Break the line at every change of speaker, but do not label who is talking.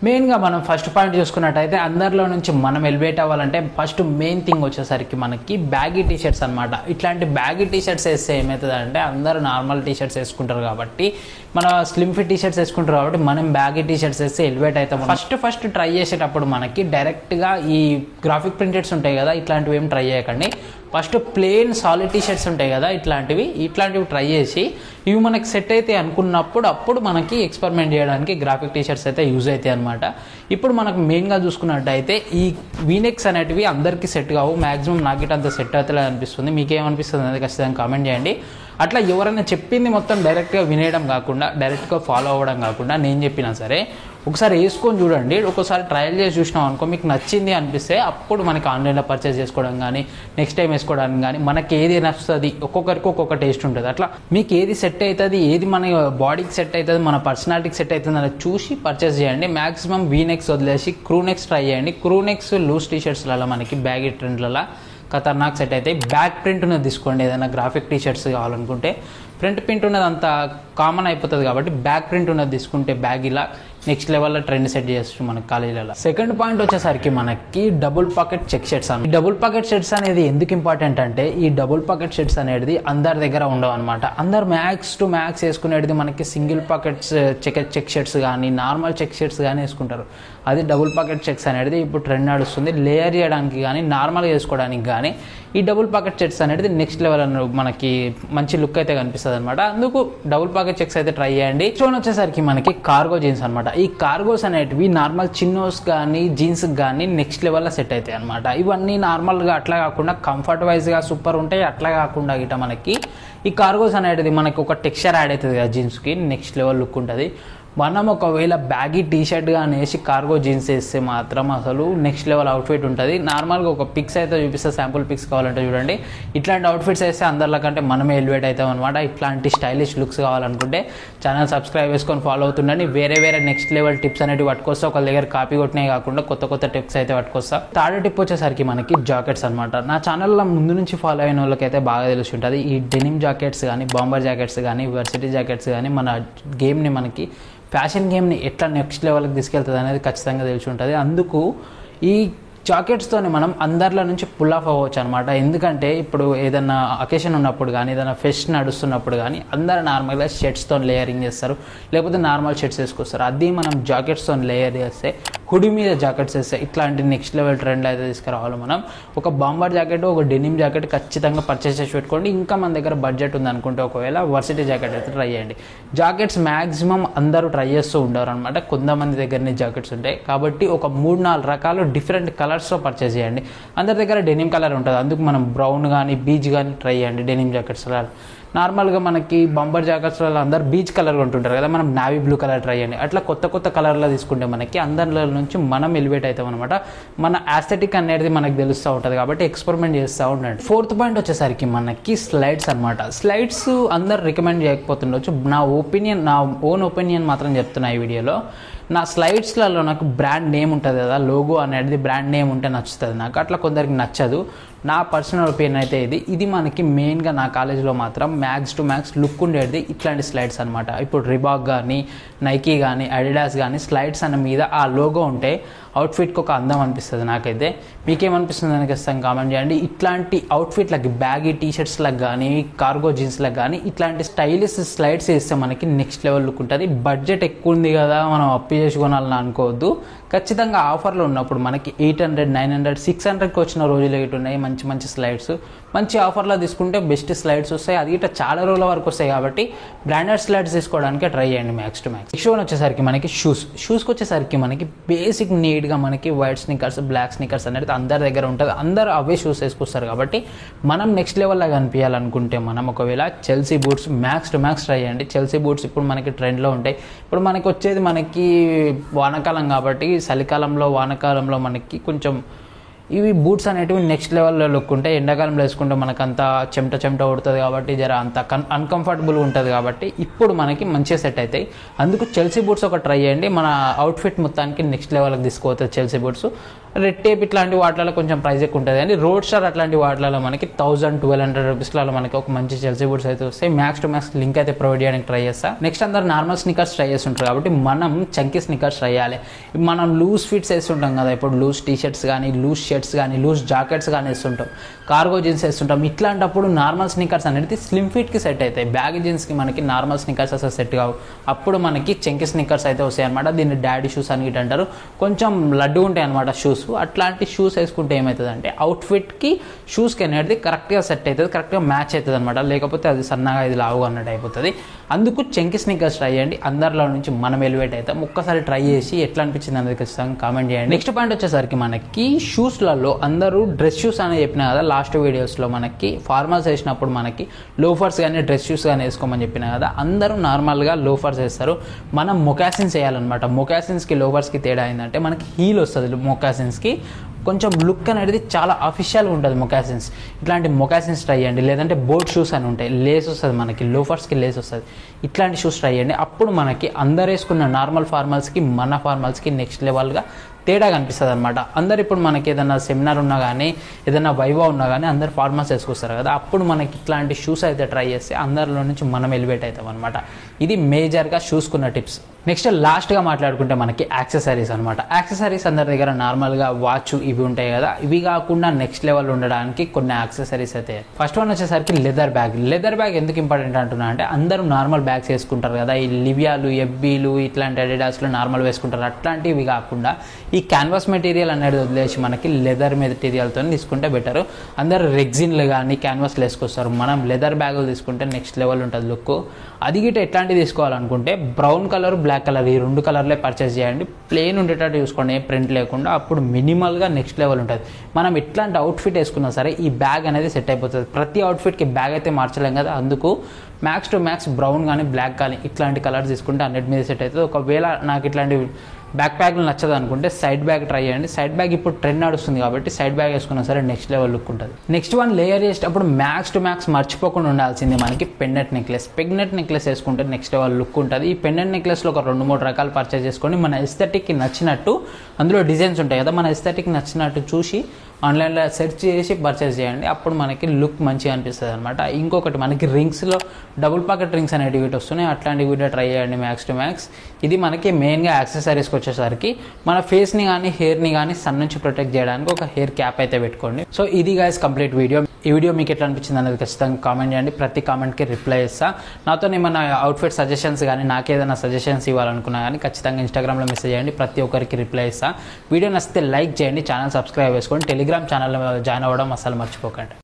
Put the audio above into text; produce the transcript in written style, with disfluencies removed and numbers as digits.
మెయిన్గా మనం first point చూసుకున్నట్టయితే అందరిలో నుంచి మనం ఎలివేట్ అవ్వాలంటే ఫస్ట్ మెయిన్ థింగ్ వచ్చేసరికి మనకి బ్యాగీ టీ షర్ట్స్ అనమాట. ఇట్లాంటి బ్యాగీ టీ షర్ట్స్ వేస్తే ఏమవుతుందంటే అందరూ నార్మల్ టీ షర్ట్స్ వేసుకుంటారు కాబట్టి, మన స్లిమ్ ఫిట్ టీ షర్ట్స్ వేసుకుంటారు కాబట్టి మనం బ్యాగీ టీ షర్ట్స్ వేస్తే ఎలివేట్ అవుతాం. ఫస్ట్ ట్రై చేసేటప్పుడు మనకి డైరెక్ట్గా ఈ గ్రాఫిక్ ప్రింటెడ్స్ ఉంటాయి కదా, ఇట్లాంటివి ఏం ట్రై చేయకండి. First plain solid T shirts ఉంటాయి కదా, ఇట్లాంటివి ట్రై చేసి ఇవి మనకి సెట్ అయితే అనుకున్నప్పుడు అప్పుడు మనకి ఎక్స్పెరిమెంట్ చేయడానికి గ్రాఫిక్ టీ షర్ట్స్ అయితే యూజ్ అవుతాయి అనమాట. ఇప్పుడు మనకు మెయిన్గా చూసుకున్నట్టయితే ఈ వీనెక్స్ అనేటివి అందరికీ సెట్ కావు. మ్యాక్సిమం నాకు అంత సెట్ అవుతలే అనిపిస్తుంది. మీకేమనిపిస్తుంది అనేది ఖచ్చితంగా కామెంట్ చేయండి. అట్లా ఎవరైనా చెప్పింది మొత్తం డైరెక్ట్గా వినేయడం కాకుండా, డైరెక్ట్గా ఫాలో అవ్వడం కాకుండా నేను చెప్పినా సరే ఒకసారి వేసుకొని చూడండి. ఒకసారి ట్రయల్ చేసి చూసినాం అనుకో, మీకు నచ్చింది అనిపిస్తే అప్పుడు మనకి ఆన్లైన్లో పర్చేస్ చేసుకోవడం కానీ, నెక్స్ట్ టైం వేసుకోవడానికి కానీ, మనకి ఏది నచ్చుతుంది, ఒక్కొక్కరికి ఒక్కొక్క టేస్ట్ ఉంటుంది. అట్లా మీకు ఏది సెట్ అవుతుంది, ఏది మన బాడీకి సెట్ అవుతుంది, మన పర్సనాలిటీకి సెట్ అవుతుంది అని చూసి పర్చేస్ చేయండి. మ్యాక్సిమం వీనెక్స్ వదిలేసి క్రూనెక్స్ ట్రై చేయండి. క్రూనెక్స్ లూజ్ టీ షర్ట్స్లలో మనకి బ్యాగీ ట్రెండ్లలో ఖతర్నాక్ సెట్ అయితే బ్యాక్ ప్రింట్ ఉన్నది తీసుకోండి. ఏదైనా గ్రాఫిక్ టీ షర్ట్స్ కావాలనుకుంటే ఫ్రంట్ ప్రింట్ ఉన్నది అంత కామన్ అయిపోతుంది కాబట్టి బ్యాక్ ప్రింట్ ఉన్నది తీసుకుంటే బ్యాగ్ ఇలా నెక్స్ట్ లెవెల్లో ట్రెండ్ సెట్ చేయొచ్చు మన కాలేజీలలో. సెకండ్ పాయింట్ వచ్చేసరికి మనకి డబుల్ పాకెట్ చెక్ షర్ట్స్ అని. డబుల్ పాకెట్ షర్ట్స్ అనేది ఎందుకు ఇంపార్టెంట్ అంటే, ఈ డబుల్ పాకెట్ షర్ట్స్ అనేది అందరి దగ్గర ఉండవు అనమాట. అందరు మ్యాక్స్ టు మ్యాక్స్ వేసుకునేది మనకి సింగిల్ పాకెట్స్ చెక్ షర్ట్స్ కానీ, నార్మల్ చెక్ షర్ట్స్ కానీ వేసుకుంటారు. అది డబుల్ పాకెట్ చెక్స్ అనేది ఇప్పుడు ట్రెండ్ నడుస్తుంది. లేయర్ చేయడానికి కానీ, నార్మల్గా వేసుకోవడానికి కానీ ఈ డబుల్ పాకెట్ చెక్స్ అనేది నెక్స్ట్ లెవెల్ మనకి మంచి లుక్ అయితే కనిపిస్తుంది అనమాట. అందుకు డబుల్ పాకెట్ చెక్స్ అయితే ట్రై చేయండి. చూడండి వచ్చేసరికి మనకి కార్గో జీన్స్ అనమాట. ఈ కార్గోస్ అనేటివి నార్మల్ చిన్నోస్ కానీ, జీన్స్ కానీ నెక్స్ట్ లెవెల్లో సెట్ అవుతాయి అనమాట. ఇవన్నీ నార్మల్గా అట్లా కాకుండా కంఫర్ట్ వైజ్గా సూపర్ ఉంటాయి. అట్లా కాకుండా గిట్ట మనకి ఈ కార్గోస్ అనేది మనకి ఒక టెక్స్చర్ యాడ్ అవుతుంది కదా జీన్స్కి, నెక్స్ట్ లెవెల్ లుక్ ఉంటుంది. మనం ఒకవేళ బ్యాగీ టీ షర్ట్గా అనేసి కార్గో జీన్స్ వేస్తే మాత్రం అసలు నెక్స్ట్ లెవెల్ అవుట్ఫిట్ ఉంటుంది. నార్మల్గా ఒక పిక్స్ అయితే చూపిస్తే, శాంపుల్ పిక్స్ కావాలంటే చూడండి. ఇట్లాంటి అవుట్ఫిట్స్ వేస్తే అందరిలో కంటే మనమే ఎలివేట్ అవుతాం అనమాట. ఇట్లాంటి స్టైలిష్ లుక్స్ కావాలనుకుంటే ఛానల్ సబ్స్క్రైబ్ చేసుకొని ఫాలో అవుతుండండి. వేరే నెక్స్ట్ లెవెల్ టిప్స్ అనేవి పట్టుకొస్తా. ఒక దగ్గర కాపీ కొట్టినే కాకుండా కొత్త టిప్స్ అయితే పట్టుకొస్తా. థర్డ్ టిప్ వచ్చేసరికి మనకి జాకెట్స్ అనమాట. నా ఛానల్లో ముందు నుంచి ఫాలో అయిన వాళ్ళకైతే బాగా తెలిసి ఉంటుంది. ఈ డెనిమ్ జాకెట్స్ కానీ, బాంబర్ జాకెట్స్ కానీ, వర్సిటీ జాకెట్స్ కానీ మన గేమ్ని, మనకి ఫ్యాషన్ గేమ్ని ఎట్లా నెక్స్ట్ లెవెల్కి తీసుకెళ్తుంది అనేది ఖచ్చితంగా తెలిసి ఉంటుంది. అందుకు ఈ జాకెట్స్తోనే మనం అందరిలో నుంచి పుల్ ఆఫ్ అవ్వచ్చు అనమాట. ఎందుకంటే ఇప్పుడు ఏదైనా అకేషన్ ఉన్నప్పుడు కానీ, ఏదైనా ఫెస్ట్ నడుస్తున్నప్పుడు కానీ అందరు నార్మల్గా షర్ట్స్తో లేయరింగ్ చేస్తారు, లేకపోతే నార్మల్ షర్ట్స్ వేసుకొస్తారు. అది మనం జాకెట్స్తో లేయర్ చేస్తే, హుడీ మీద జాకెట్స్ వేస్తే ఇట్లాంటి నెక్స్ట్ లెవెల్ ట్రెండ్ అయితే తీసుకురావాలి. మనం ఒక బాంబర్ జాకెట్, ఒక డెనిమ్ జాకెట్ ఖచ్చితంగా పర్చేస్ చేసి పెట్టుకోండి. ఇంకా మన దగ్గర బడ్జెట్ ఉంది అనుకుంటే ఒకవేళ వర్సిటీ జాకెట్ అయితే ట్రై చేయండి. జాకెట్స్ మ్యాక్సిమం అందరూ ట్రై చేస్తూ ఉంటారు అనమాట. కొంతమంది దగ్గరనే జాకెట్స్ ఉంటాయి కాబట్టి ఒక 3-4 రకాలు డిఫరెంట్ కలర్స్లో పర్చేస్ చేయండి. అందరి దగ్గర డెనిమ్ కలర్ ఉంటుంది, అందుకు మనం బ్రౌన్ కానీ, బీచ్ కానీ ట్రై చేయండి. డెనిమ్ జాకెట్స్ నార్మల్గా మనకి బంబర్ జాకెట్స్లో అందరు బీచ్ కలర్ ఉంటుంటారు కదా, మనం నావీ బ్లూ కలర్ ట్రై చేయండి. అట్లా కొత్త కలర్లో తీసుకుంటే మనకి అందరిలో నుంచి మనం ఎలివేట్ అవుతాం అనమాట. మన యాస్థెటిక్ అనేది మనకు తెలుస్తూ ఉంటుంది కాబట్టి ఎక్స్పెరిమెంట్ చేస్తూ ఉండండి. ఫోర్త్ పాయింట్ వచ్చేసరికి మనకి స్లైడ్స్ అనమాట. స్లైడ్స్ అందరు రికమెండ్ చేయకపోతుండొచ్చు. నా ఓన్ ఒపీనియన్ మాత్రం చెప్తున్నా ఈ వీడియోలో. నా స్లైడ్స్లలో నాకు బ్రాండ్ నేమ్ ఉంటుంది కదా, లోగో అనేది బ్రాండ్ నేమ్ ఉంటే నచ్చుతుంది నాకు. అట్లా కొందరికి నచ్చదు. నా పర్సనల్ ఒపీనియన్ అయితే ఇది మనకి మెయిన్గా నా కాలేజీలో మాత్రం మ్యాక్స్ టు మ్యాక్స్ లుక్ ఉండేది ఇట్లాంటి స్లైడ్స్ అనమాట. ఇప్పుడు రిబాక్ కానీ, నైకీ కానీ, అడిడాస్ కానీ స్లైడ్స్ అన్న మీద ఆ లోగో ఉంటే అవుట్ఫిట్కి ఒక అందం అనిపిస్తుంది నాకైతే. మీకేమనిపిస్తుంది అని ఖచ్చితంగా కామెంట్ చేయండి. ఇట్లాంటి అవుట్ఫిట్లకి, బ్యాగీ టీ షర్ట్స్లకు కానీ, కార్గో జీన్స్లకు కానీ ఇట్లాంటి స్టైలిష్ స్లైడ్స్ వేస్తే మనకి నెక్స్ట్ లెవెల్ లుక్ ఉంటుంది. బడ్జెట్ ఎక్కువ ఉంది కదా మనం అప్పు చేసి కొనాలని అనుకోవద్దు. ఖచ్చితంగా ఆఫర్లో ఉన్నప్పుడు మనకి 800, 900, 600కి వచ్చిన రోజులు ఇటు ఉన్నాయి. మంచి స్లైడ్స్ మంచి ఆఫర్లో తీసుకుంటే బెస్ట్ స్లైడ్స్ వస్తాయి. అది ఇట్లా చాలా రోజుల వరకు వస్తాయి కాబట్టి బ్రాండెడ్ స్లైడ్స్ తీసుకోవడానికి ట్రై చేయండి మ్యాక్స్ టు మ్యాక్స్. నెక్స్ట్ వచ్చేసరికి మనకి షూస్కి వచ్చేసరికి మనకి బేసిక్ నీడ్గా మనకి వైట్ స్నికర్స్, బ్లాక్ స్నికర్స్ అనేది అందరి దగ్గర ఉంటుంది. అందరూ అవే షూస్ వేసుకొస్తారు కాబట్టి మనం నెక్స్ట్ లెవెల్లో కనిపించాలనుకుంటే మనం ఒకవేళ Chelsea boots max to max try చేయండి. చెల్సీ బూట్స్ ఇప్పుడు మనకి ట్రెండ్లో ఉంటాయి. ఇప్పుడు మనకి వచ్చేది మనకి వానాకాలం కాబట్టి, చలికాలంలో వానాకాలంలో మనకి కొంచెం ఇవి బూట్స్ అనేటివి నెక్స్ట్ లెవెల్లో లుక్ ఉంటాయి. ఎండాకాలంలో వేసుకుంటే మనకంతా చెమట కొడుతుంది కాబట్టి జర అంత అన్కంఫర్టబుల్గా ఉంటుంది కాబట్టి ఇప్పుడు మనకి మంచిగా సెట్ అవుతాయి. అందుకు చెల్సీ బూట్స్ ఒక ట్రై చేయండి. మన అవుట్ఫిట్ మొత్తానికి నెక్స్ట్ లెవెల్కి తీసుకోవచ్చు చెల్సీ బూట్స్. రెడ్ టేప్ ఇట్లాంటి వాటిలో కొంచెం ప్రైస్ ఎక్కువ ఉంటుంది. కానీ రోడ్ స్టార్ అట్లాంటి వాటిలో మనకి 1000-1200 రూపీస్లలో మనకి ఒక మంచి చెల్సీ బూట్స్ అయితే వస్తాయి. మ్యాక్స్ టు మ్యాక్స్ లింక్ అయితే ప్రొవైడ్ చేయడానికి ట్రై చేస్తా. నెక్స్ట్ అందరు నార్మల్ స్నికర్స్ ట్రై చేస్తుంటారు కాబట్టి మనం చంకీ స్నికర్స్ ట్రై చేయాలి. మనం లూజ్ ఫిట్స్ వేస్తుంటాం కదా, ఇప్పుడు లూజ్ టీ షర్ట్స్ కానీ, లూజ్ షర్ట్స్ కానీ, లూజ్ జాకెట్స్ కానీ వేస్తుంటాం, కార్గో జీన్స్ వేస్తుంటాం. ఇట్లాంటప్పుడు నార్మల్ స్నికర్స్ అనేది స్లిమ్ ఫిట్కి సెట్ అవుతాయి. బ్యాగ్ జీన్స్కి మనకి నార్మల్ స్నికర్స్ అసలు సెట్ కావు. అప్పుడు మనకి చంకీ స్నికర్స్ అయితే వస్తాయి అనమాట. దీన్ని డాడీ షూస్ అని అంటారు. కొంచెం లడ్డు ఉంటాయి అనమాట షూస్. అట్లాంటి షూస్ వేసుకుంటే ఏమవుతుందంటే అవుట్ఫిట్కి షూస్కి అనేది కరెక్ట్గా సెట్ అవుతుంది, కరెక్ట్గా మ్యాచ్ అవుతుంది అనమాట. లేకపోతే అది సన్నగా ఇది లావుగా అన్నట్టు అయిపోతుంది. అందుకు చంకీ స్నికర్స్ ట్రై చేయండి. అందరిలో నుంచి మనం ఎలివేట్ అవుతాం. ఒక్కసారి ట్రై చేసి ఎట్లా అనిపించింది అనేది ఖచ్చితంగా కామెంట్ చేయండి. నెక్స్ట్ పాయింట్ వచ్చేసరికి మనకి షూస్లలో అందరూ డ్రెస్ షూస్ అని చెప్పినా కదా లాస్ట్ వీడియోస్లో, మనకి ఫార్మల్స్ వేసినప్పుడు మనకి లోఫర్స్ కానీ డ్రెస్ షూస్ కానీ వేసుకోమని చెప్పినా కదా. అందరూ నార్మల్గా లోఫర్స్ వేస్తారు. మనం మొకాసిన్స్ వేయాలన్నమాట. మొకాసిన్స్కి లోఫర్స్కి తేడా ఏంటంటే మనకి హీల్ వస్తుంది. మొకాసిన్స్కి కొంచెం లుక్ అనేది చాలా అఫీషియల్గా ఉంటుంది మొకాసిన్స్. ఇట్లాంటి మొకాసిన్స్ ట్రై చేయండి. లేదంటే బోట్ షూస్ అని ఉంటాయి, లేస్ వస్తుంది మనకి, లోఫర్స్కి లేస్ వస్తుంది. ఇట్లాంటి షూస్ ట్రై చేయండి. అప్పుడు మనకి అందరు వేసుకున్న నార్మల్ ఫార్మల్స్కి మన ఫార్మల్స్కి నెక్స్ట్ లెవెల్గా తేడా కనిపిస్తుంది అనమాట. అందరు ఇప్పుడు మనకి ఏదైనా సెమినార్ ఉన్నా కానీ, ఏదైనా వైవా ఉన్నా కానీ అందరు ఫార్మల్స్ వేసుకొస్తారు కదా. అప్పుడు మనకి ఇట్లాంటి షూస్ అయితే ట్రై చేస్తే అందరిలో నుంచి మనం ఎలివేట్ అవుతాం అనమాట. ఇది మేజర్గా షూస్కున్న టిప్స్. నెక్స్ట్ లాస్ట్గా మాట్లాడుకుంటే మనకి యాక్సెసరీస్ అనమాట. యాక్సెసరీస్ అందరి దగ్గర నార్మల్గా వాచ్ ఇవి ఉంటాయి కదా. ఇవి కాకుండా నెక్స్ట్ లెవెల్ ఉండడానికి కొన్ని యాక్సెసరీస్ అయితే. ఫస్ట్ వన్ వచ్చేసరికి లెదర్ బ్యాగ్. లెదర్ బ్యాగ్ ఎందుకు ఇంపార్టెంట్ అంటున్నా అంటే అందరూ నార్మల్ బ్యాగ్స్ వేసుకుంటారు కదా, ఈ లివియాలు, ఎఫ్బీలు ఇట్లాంటి అడిడాస్లు నార్మల్ వేసుకుంటారు. అట్లాంటివి కాకుండా ఈ క్యాన్వాస్ మెటీరియల్ అనేది వదిలేసి మనకి లెదర్ మెటీరియల్తో తీసుకుంటే బెటర్. అందరు రెగ్జిన్లు కానీ క్యాన్వాస్లు వేసుకొస్తారు. మనం లెదర్ బ్యాగులు తీసుకుంటే నెక్స్ట్ లెవెల్ ఉంటుంది లుక్. అది గిట్ట ఎట్లాంటివి తీసుకోవాలనుకుంటే బ్రౌన్ కలర్, బ్లాక్ కలర్ ఈ 2 కలర్లే పర్చేస్ చేయండి. ప్లెయిన్ ఉండేటట్టు చూసుకోండి, ఏ ప్రింట్ లేకుండా. అప్పుడు మినిమల్గా నెక్స్ట్ లెవెల్ ఉంటుంది. మనం ఎట్లాంటి అవుట్ఫిట్ వేసుకున్నా సరే ఈ బ్యాగ్ అనేది సెట్ అయిపోతుంది. ప్రతి అవుట్ఫిట్కి బ్యాగ్ అయితే మార్చలేం కదా. అందుకు మ్యాక్స్ టు మ్యాక్స్ బ్రౌన్ కానీ బ్లాక్ కానీ ఇట్లాంటి కలర్స్ తీసుకుంటే అన్నిటి మీద సెట్ అవుతుంది. ఒకవేళ నాకు ఇట్లాంటి బ్యాక్ ప్యాక్లు నచ్చదు అనుకుంటే సైడ్ బ్యాగ్ ట్రై చేయండి. సైడ్ బ్యాగ్ ఇప్పుడు ట్రెండ్ నడుస్తుంది కాబట్టి సైడ్ బ్యాగ్ వేసుకున్నా సరే నెక్స్ట్ లెవెల్ లుక్ ఉంటుంది. నెక్స్ట్ వన్ లేయర్ చేసేటప్పుడు మ్యాక్స్ టు మ్యాక్స్ మర్చిపోకుండా ఉండాల్సింది మనకి పెండెంట్ నెక్లెస్. పెండెంట్ నెక్లెస్ వేసుకుంటే నెక్స్ట్ లెవెల్ లుక్ ఉంటుంది. ఈ పెండెంట్ నెక్లెస్లో ఒక 2-3 రకాలు పర్చేస్ చేసుకొని మన ఎస్థెటిక్కి నచ్చినట్టు, అందులో డిజైన్స్ ఉంటాయి కదా, మన ఎస్థెటిక్ నచ్చినట్టు చూసి ఆన్లైన్లో సెర్చ్ చేసి పర్చేస్ చేయండి. అప్పుడు మనకి లుక్ మంచిగా అనిపిస్తుంది అనమాట. ఇంకొకటి మనకి రింగ్స్లో డబుల్ పాకెట్ రింగ్స్ అనేటివి వస్తున్నాయి. అట్లాంటివి కూడా ట్రై చేయండి మ్యాక్స్ టు మ్యాక్స్. ఇది మనకి మెయిన్గా యాక్సెసరీస్కి వచ్చేసరికి మన ఫేస్ని కానీ హెయిర్ని కానీ సన్ నుంచి ప్రొటెక్ట్ చేయడానికి ఒక హెయిర్ క్యాప్ అయితే పెట్టుకోండి. సో ఇది గైస్ కంప్లీట్ వీడియో. ఈ వీడియో మీకు ఎట్లా అనిపించింది అనేది ఖచ్చితంగా కామెంట్ చేయండి. ప్రతి కామెంట్కి రిప్లై చేస్తా. నాతో ఏమైనా అవుట్ఫిట్ సజెషన్స్ కానీ, నాకేదైనా సజెషన్స్ ఇవ్వాలనుకున్నా కానీ ఖచ్చితంగా ఇన్స్టాగ్రామ్లో మెసేజ్ చేయండి. ప్రతి ఒక్కరికి రిప్లై ఇస్తా. వీడియో నచ్చితే లైక్ చేయండి, ఛానల్ సబ్స్క్రైబ్ చేసుకోండి, టెలిగ్రామ్ ఛానల్లో జాయిన్ అవ్వడం అసలు మర్చిపోకండి.